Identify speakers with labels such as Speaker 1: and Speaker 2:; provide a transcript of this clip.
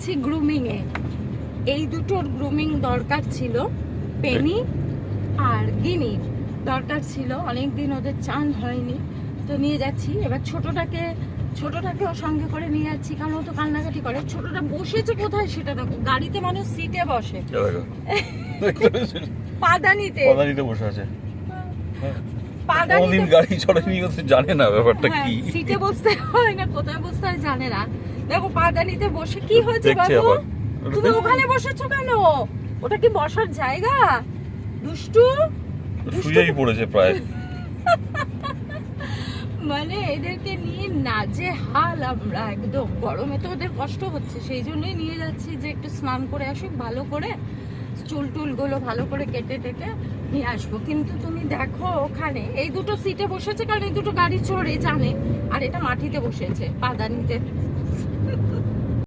Speaker 1: যাচ্ছি গ্রুমিং এ। এই দুটোর গ্রুমিং দরকার ছিল, পেনি আর গিনির দরকার ছিল, অনেকদিন ওদের চান হয়নি, তো নিয়ে যাচ্ছি। এবার ছোটটাকেও সঙ্গে করে নিয়ে যাচ্ছি, কারণ ও তো কান্নাকাটি করে। ছোটটা বসেছে কোথায় সেটা দেখো, গাড়িতে মানুষ সিটে বসে, পাদানিতে
Speaker 2: বসে আছে।
Speaker 1: পাদানিতে
Speaker 2: গাড়ি চড়েনি, ও তো জানে না ব্যাপারটা কি।
Speaker 1: সিটে বসতে হয় না, কোথায় বসতে হয় জানে না। দেখো পাদানিতে বসে। কি হয়েছে
Speaker 2: দেখছে
Speaker 1: বাবু,
Speaker 2: আবার।
Speaker 1: তুমি ওখানে বসেছো কেন? ওটা কি বসার জায়গা? দুষ্টু
Speaker 2: শুয়েই পড়েছে প্রায়।
Speaker 1: মানে এদেরকে নিয়ে নাজেহাল আমরা একদম। গরমে তো ওদের কষ্ট হচ্ছে, সেই জন্যই নিয়ে যাচ্ছি যে একটু স্নান করে আসুক ভালো করে, চুল গুলো ভালো করে কেটে টেটে নিয়ে আসবো। কিন্তু তুমি দেখো ওখানে এই দুটো সিটে বসেছে, কারণ এই দুটো গাড়ি চড়ে জানে, আর এটা মাটিতে বসেছে পাদানিতে।